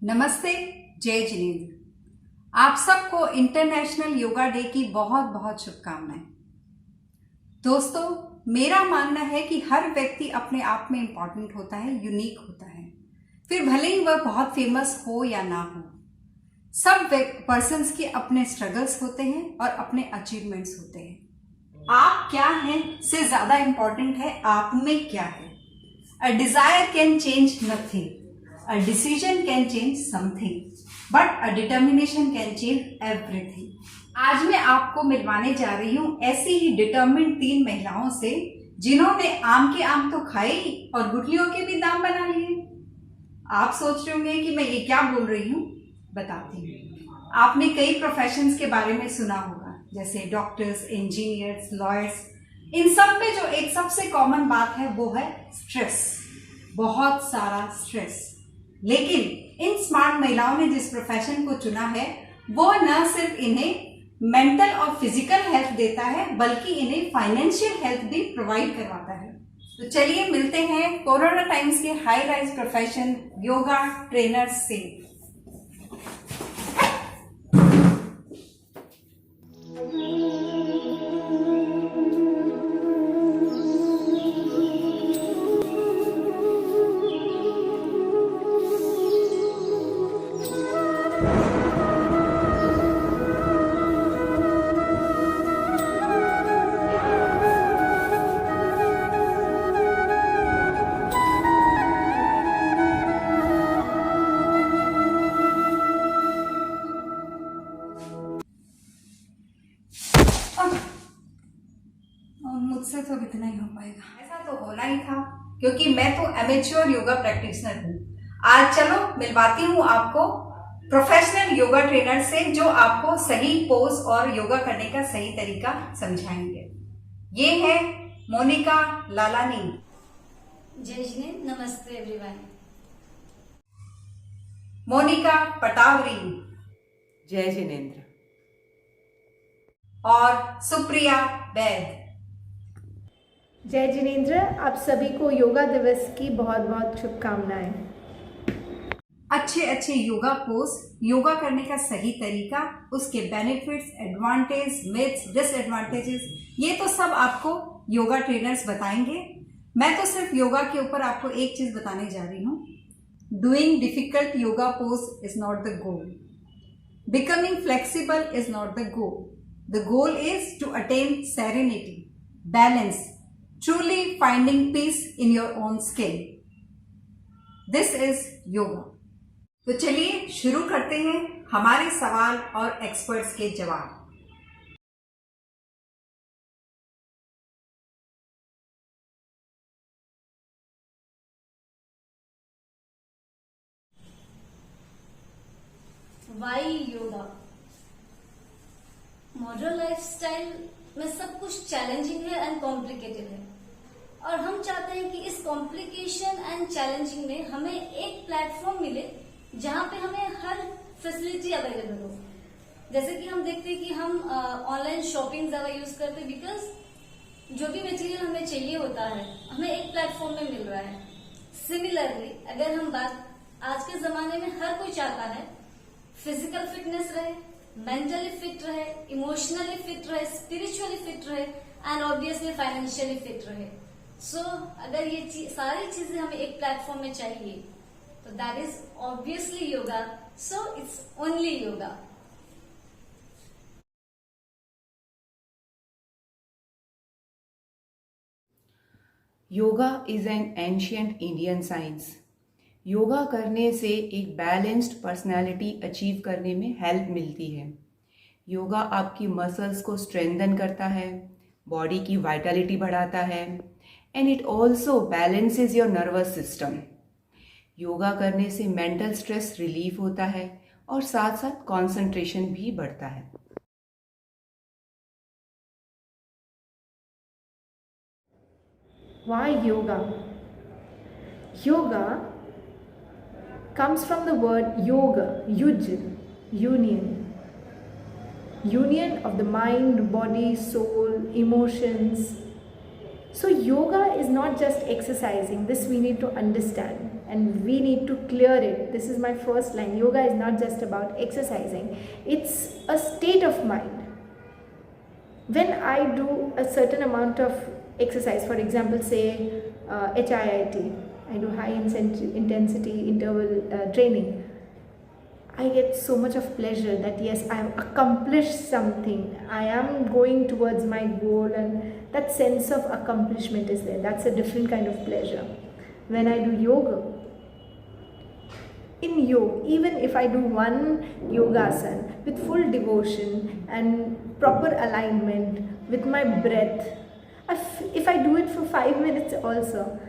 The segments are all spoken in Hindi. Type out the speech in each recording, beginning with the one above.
नमस्ते। जय जिनेंद्र। आप सबको इंटरनेशनल योगा डे की बहुत बहुत शुभकामनाएं। दोस्तों, मेरा मानना है कि हर व्यक्ति अपने आप में इम्पॉर्टेंट होता है, यूनिक होता है, फिर भले ही वह बहुत फेमस हो या ना हो। सब पर्सन्स के अपने स्ट्रगल्स होते हैं और अपने अचीवमेंट्स होते हैं। आप क्या हैं से ज्यादा इम्पॉर्टेंट है आप में क्या है। A desire can change nothing, a decision can change something, but a determination can change everything. आज मैं आपको मिलवाने जा रही हूँ ऐसी ही डिटर्मिन्ड 3 महिलाओं से जिन्होंने आम के आम तो खाए ही और गुठलियों के भी दाम बना लिए। आप सोच रहे होंगे कि मैं ये क्या बोल रही हूँ, बताती हूँ। आपने कई प्रोफेशंस के बारे में सुना होगा, जैसे डॉक्टर्स, इंजीनियर्स, लॉयर्स। इन सब में जो एक सबसे कॉमन बात है वो है स्ट्रेस, बहुत सारा स्ट्रेस। लेकिन इन स्मार्ट महिलाओं ने जिस प्रोफेशन को चुना है वो न सिर्फ इन्हें मेंटल और फिजिकल हेल्थ देता है बल्कि इन्हें फाइनेंशियल हेल्थ भी प्रोवाइड करवाता है। तो चलिए मिलते हैं कोरोना टाइम्स के high rise profession yoga trainers से। मुझसे तो इतना ही हो पाएगा। ऐसा तो होना ही था क्योंकि मैं तो एमेच्योर योगा प्रैक्टिशनर हूँ। आज चलो मिलवाती हूँ आपको प्रोफेशनल योगा ट्रेनर से जो आपको सही पोज और योगा करने का सही तरीका समझाएंगे। ये है मोनिका लालानी। जय जिनेंद्र, नमस्ते एवरीवन। मोनिका पटावरी। जय जिनेंद्र। और सुप्रिया वैद। जय जिनेंद्र, आप सभी को योगा दिवस की बहुत बहुत शुभकामनाएं। अच्छे अच्छे योगा पोज, योगा करने का सही तरीका, उसके बेनिफिट्स, एडवांटेज, मिथ्स, डिसएडवांटेजेस, ये तो सब आपको योगा ट्रेनर्स बताएंगे। मैं तो सिर्फ योगा के ऊपर आपको एक चीज बताने जा रही हूँ। Doing difficult yoga pose is not the goal, becoming flexible is not the goal. The goal is to attain serenity, balance, truly finding peace in your own skin. This is yoga. तो चलिए शुरू करते हैं हमारे सवाल और एक्सपर्ट्स के जवाब। वाई योगा? मॉडर्न लाइफस्टाइल में सब कुछ चैलेंजिंग है एंड कॉम्प्लिकेटेड है और हम चाहते हैं कि इस कॉम्प्लिकेशन एंड चैलेंजिंग में हमें एक प्लेटफॉर्म मिले जहां पे हमें हर फैसिलिटी अवेलेबल हो। जैसे कि हम देखते हैं कि हम ऑनलाइन शॉपिंग ज्यादा यूज करते हैं बिकॉज जो भी मटेरियल हमें चाहिए होता है हमें एक प्लेटफॉर्म में मिल रहा है। सिमिलरली अगर हम बात, आज के जमाने में हर कोई चाहता है फिजिकल फिटनेस रहे, मेंटली फिट रहे, इमोशनली फिट रहे, स्पिरिचुअली फिट रहे एंड ऑब्वियसली फाइनेंशियली फिट रहे। सो अगर ये सारी चीजें हमें एक प्लेटफॉर्म में चाहिए तो that is obviously yoga. So it's only yoga. Yoga is an ancient Indian science. Yoga करने से एक बैलेंस्ड पर्सनालिटी अचीव करने में हेल्प मिलती है। योगा आपकी मसल्स को स्ट्रेंथन करता है, बॉडी की वाइटलिटी बढ़ाता है and it also balances your nervous system. Yoga करने से मेंटल स्ट्रेस रिलीफ होता है और साथ साथ कंसंट्रेशन भी बढ़ता है। Why yoga? Yoga comes from the word yoga, yuj, union. Union of the mind, body, soul, emotions. So yoga is not just exercising. This we need to understand. and we need to clear it. This is my first line. Yoga is not just about exercising, it's a state of mind. When I do a certain amount of exercise, for example, say HIIT, I do high intensity interval training, I get so much of pleasure that yes, I have accomplished something, I am going towards my goal, and that sense of accomplishment is there. That's a different kind of pleasure. When I do yoga, in yoga, even if I do one yogasana with full devotion and proper alignment with my breath, if I do it for 5 minutes also,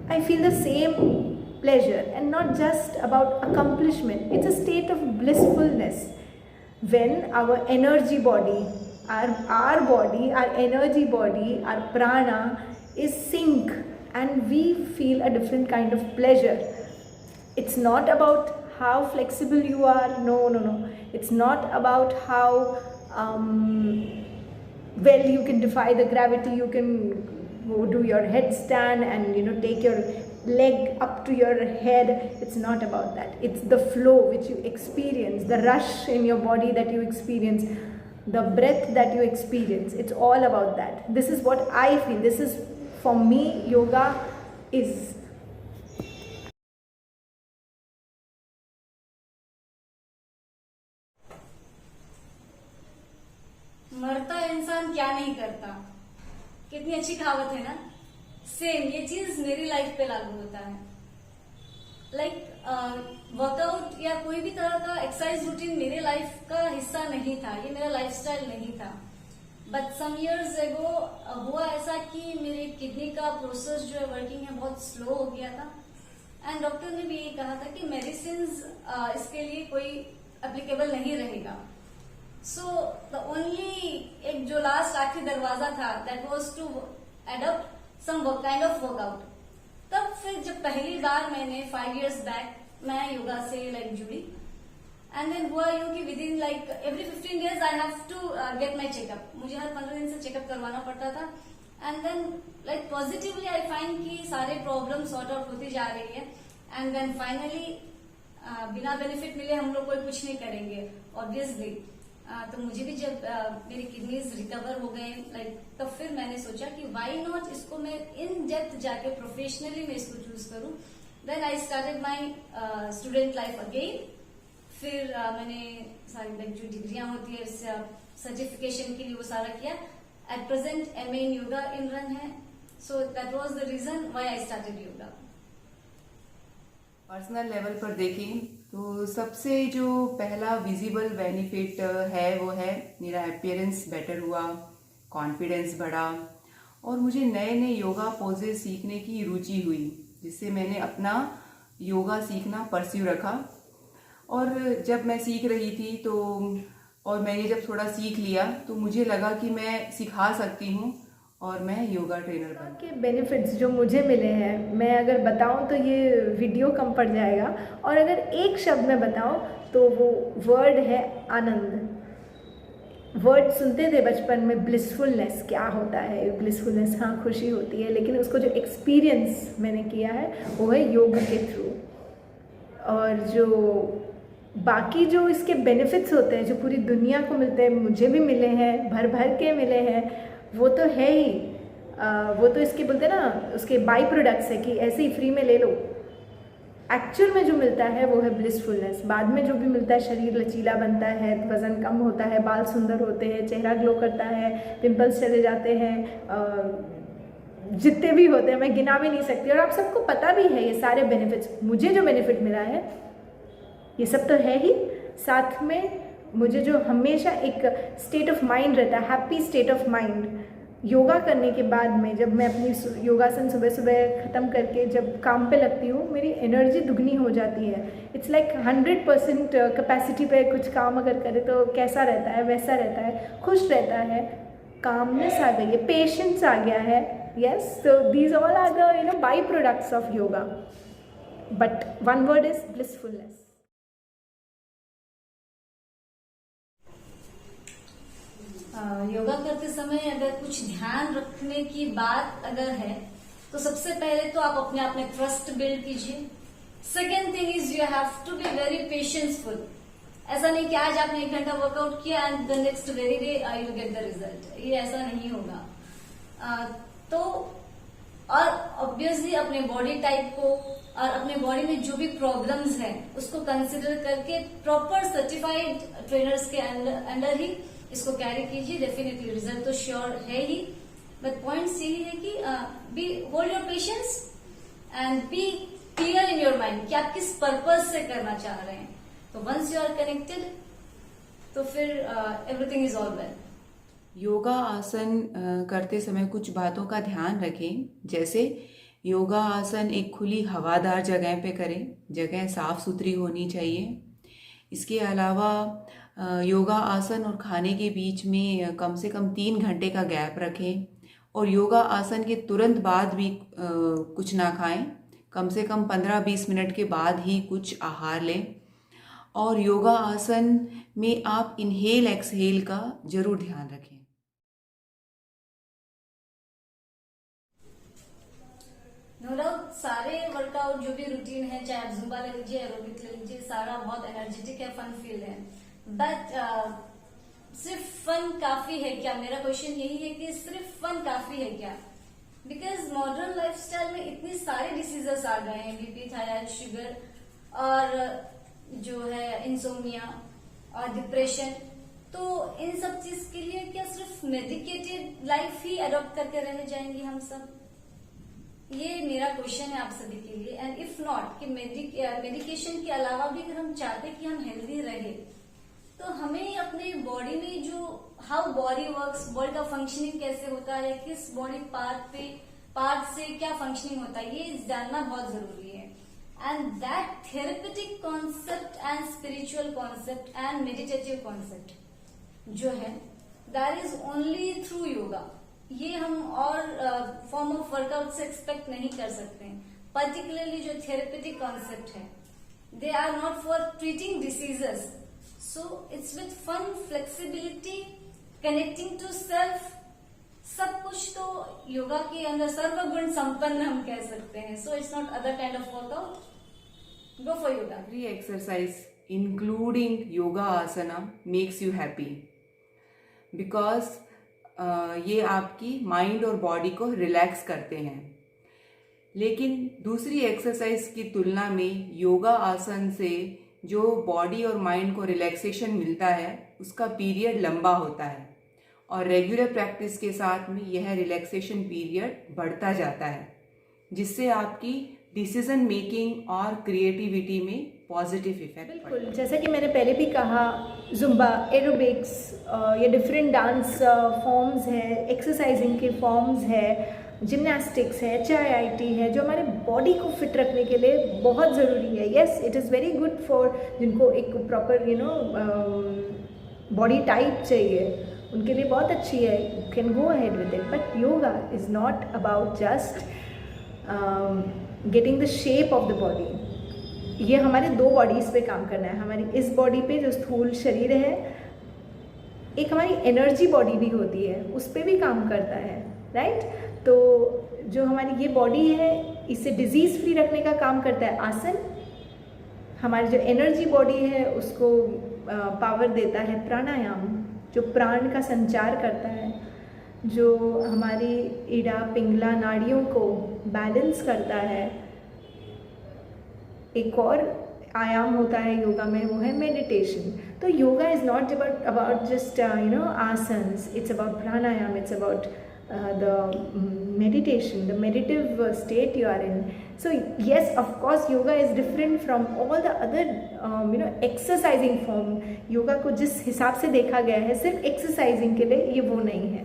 I feel the same pleasure, and not just about accomplishment. It's a state of blissfulness when our energy body, our body, our energy body, our prana is sync, and we feel a different kind of pleasure. It's not about how flexible you are. No. It's not about how well you can defy the gravity. You can go do your headstand and take your leg up to your head. It's not about that. It's the flow which you experience, the rush in your body that you experience, the breath that you experience. It's all about that. This is what I feel. This is, for me, yoga is. मरता इंसान क्या नहीं करता, कितनी अच्छी कहावत है ना। सेम ये चीज मेरी लाइफ पे लागू होता है। वर्कआउट या कोई भी तरह का एक्सरसाइज रूटीन मेरे लाइफ का हिस्सा नहीं था, ये मेरा लाइफस्टाइल नहीं था। बट सम इयर्स एगो हुआ ऐसा कि मेरे किडनी का प्रोसेस जो है वर्किंग है बहुत स्लो हो गया था, एंड डॉक्टर ने भी यही कहा था कि मेडिसिन इसके लिए कोई एप्लीकेबल नहीं रहेगा। सो द ओनली एक जो लास्ट आखिरी दरवाजा था that was to adopt some kind of workout. तब फिर जब पहली बार मैंने 5 years बैक मैं योगा से जुड़ी, एंड देन हुआ यूं कि within every 15 days I have to get my checkup. मुझे हर 15 दिन से चेकअप करवाना पड़ता था, and then positively I find कि सारे प्रॉब्लम सॉर्ट आउट होती जा रही है, एंड देन फाइनली बिना बेनिफिट मिले हम लोग कोई कुछ नहीं करेंगे ऑब्वियसली। तो मुझे भी जब मेरी किडनीज रिकवर हो गए तब फिर मैंने सोचा कि व्हाई नॉट इसको मैं इन डेप्थ जाके प्रोफेशनली मैं इसको चूज करूं। Then I started my student life again. फिर मैंने सारी जो डिग्रियां होती है सर्टिफिकेशन के लिए वो सारा किया। At present MA in yoga in रन है। So that was the reason why I started yoga. Personal level पर देखें तो सबसे जो पहला विजिबल बेनिफिट है वो है मेरा अपीयरेंस बेटर हुआ, कॉन्फिडेंस बढ़ा, और मुझे नए नए योगा पोजेस सीखने की रुचि हुई, जिससे मैंने अपना योगा सीखना परस्यू रखा। और जब मैं सीख रही थी और मैंने जब थोड़ा सीख लिया तो मुझे लगा कि मैं सिखा सकती हूँ और मैं योगा ट्रेनर बन के बेनिफिट्स जो मुझे मिले हैं, मैं अगर बताऊं तो ये वीडियो कम पड़ जाएगा, और अगर एक शब्द में बताऊं तो वो वर्ड है आनंद। वर्ड सुनते थे बचपन में, ब्लिसफुलनेस क्या होता है, ब्लिसफुलनेस हाँ खुशी होती है, लेकिन उसको जो एक्सपीरियंस मैंने किया है वो है योग के थ्रू। और जो बाकी जो इसके बेनिफिट्स होते हैं जो पूरी दुनिया को मिलते हैं, मुझे भी मिले हैं, भर भर के मिले हैं, वो तो है ही। वो तो इसके बोलते हैं ना, उसके बाई प्रोडक्ट्स है कि ऐसे ही फ्री में ले लो। एक्चुअल में जो मिलता है वो है ब्लिसफुलनेस। बाद में जो भी मिलता है, शरीर लचीला बनता है, वज़न कम होता है, बाल सुंदर होते हैं, चेहरा ग्लो करता है, पिंपल्स चले जाते हैं, जितने भी होते हैं मैं गिना भी नहीं सकती, और आप सबको पता भी है ये सारे बेनिफिट्स। मुझे जो बेनिफिट मिला है ये सब तो है ही, साथ में मुझे जो हमेशा एक स्टेट ऑफ माइंड रहता है, happy state of mind, yoga करने के बाद में जब मैं अपनी योगासन सुबह सुबह ख़त्म करके जब काम पे लगती हूँ, मेरी एनर्जी दुगनी हो जाती है। इट्स लाइक 100% कैपेसिटी पे कुछ काम अगर करे तो कैसा रहता है वैसा रहता है, खुश रहता है, कामनेस आ गई है, पेशेंस आ गया है। Yes, so these all are the by products of yoga, but one word is blissfulness. Yoga करते समय अगर कुछ ध्यान रखने की बात अगर है तो सबसे पहले तो आप अपने आप में ट्रस्ट बिल्ड कीजिए। Second thing is you have to be very patienceful. ऐसा नहीं कि आज आपने 1 घंटा वर्कआउट किया and the next very day you get the result, ये ऐसा नहीं होगा। तो और ऑब्वियसली अपने बॉडी टाइप को और अपने बॉडी में जो भी प्रॉब्लम्स हैं उसको कंसिडर करके प्रॉपर सर्टिफाइड ट्रेनर्स के अंडर ही इसको कैरी कीजिए। डेफिनेटली रिजल्ट तो श्योर है ही, बट पॉइंट्स यही है कि be hold your patience and be clear in your mind कि आप किस पर्पज से करना चाह रहे हैं। तो वंस यू आर कनेक्टेड तो फिर everything is all well. Yoga आसन करते समय कुछ बातों का ध्यान रखें, जैसे योगा आसन एक खुली हवादार जगह पे करें, जगह साफ सुथरी होनी चाहिए। इसके अलावा योगा आसन और खाने के बीच में कम से कम 3 घंटे का गैप रखें और योगा आसन के तुरंत बाद भी कुछ ना खाएं, कम से कम 15-20 मिनट के बाद ही कुछ आहार लें। और योगा आसन में आप इनहेल एक्सहेल का जरूर ध्यान रखें। नो डाउट सारे वर्कआउट जो भी रूटीन है, चाहे आप जुम्बा ले लीजिए, एरोबिक ले लीजिए, सारा बहुत एनर्जेटिक है, फन फील है, बट सिर्फ फन काफी है क्या? मेरा क्वेश्चन यही है कि सिर्फ फन काफी है क्या? बिकॉज मॉडर्न लाइफस्टाइल में इतनी सारे डिसीजेस आ गए हैं, बीपी, थायराइड, शुगर और जो है इंसोमिया और डिप्रेशन। तो इन सब चीज के लिए क्या सिर्फ मेडिकेटेड लाइफ ही अडॉप्ट करके रहने जाएंगे हम सब? ये मेरा क्वेश्चन है आप सभी के लिए। एंड इफ नॉट कि मेडिकेशन के अलावा भी अगर हम चाहते कि हम हेल्दी रहे तो हमें अपने बॉडी में जो हाउ बॉडी वर्क्स, बॉडी का फंक्शनिंग कैसे होता है, किस बॉडी पार्ट से क्या फंक्शनिंग होता है, ये जानना बहुत जरूरी है। And that therapeutic concept and spiritual concept and meditative concept जो है that is only through yoga. ये हम और फॉर्म ऑफ वर्कआउट से एक्सपेक्ट नहीं कर सकते हैं। पर्टिकुलरली जो थेरेपेटिक कॉन्सेप्ट है, they are not for treating diseases, so it's with fun, flexibility, connecting to self, सब कुछ तो योगा के अंदर सर्वगुण संपन्न हम कह सकते हैं। So it's not other kind of workout, go for yoga. Every exercise including yoga asana makes you happy because ये आपकी माइंड और बॉडी को रिलैक्स करते हैं। लेकिन दूसरी एक्सरसाइज की तुलना में योगा आसन से जो बॉडी और माइंड को रिलैक्सेशन मिलता है उसका पीरियड लंबा होता है और रेगुलर प्रैक्टिस के साथ में यह रिलैक्सेशन पीरियड बढ़ता जाता है, जिससे आपकी डिसीजन मेकिंग और क्रिएटिविटी में पॉजिटिव इफेक्ट। बिल्कुल, जैसा कि मैंने पहले भी कहा, जुम्बा, एरोबिक्स या डिफरेंट डांस फॉर्म्स है, एक्सरसाइजिंग के फॉर्म्स है, जिम्नास्टिक्स है, HIIT है, जो हमारे बॉडी को फिट रखने के लिए बहुत ज़रूरी है। Yes, it is very good for जिनको एक प्रॉपर बॉडी टाइप चाहिए, उनके लिए बहुत अच्छी है, you can go ahead with it. But yoga is not about just getting the shape of the body. ये हमारे 2 बॉडीज़ पे काम करना है। हमारी इस बॉडी पे जो स्थूल शरीर है, एक हमारी एनर्जी बॉडी भी होती है, उस पर भी काम करता है, राइट? तो जो हमारी ये बॉडी है, इसे डिजीज़ फ्री रखने का काम करता है आसन। हमारी जो एनर्जी बॉडी है उसको पावर देता है प्राणायाम, जो प्राण का संचार करता है, जो हमारी इड़ा पिंगला नाड़ियों को बैलेंस करता है। एक और आयाम होता है योगा में, वो है मेडिटेशन। तो yoga is not about just asanas, it's about pranayama, it's about the meditation, the meditative state you are in. So yes, of course yoga is different from all the other exercising form. Yoga को जिस हिसाब से देखा गया है सिर्फ एक्सरसाइजिंग के लिए, ये वो नहीं है।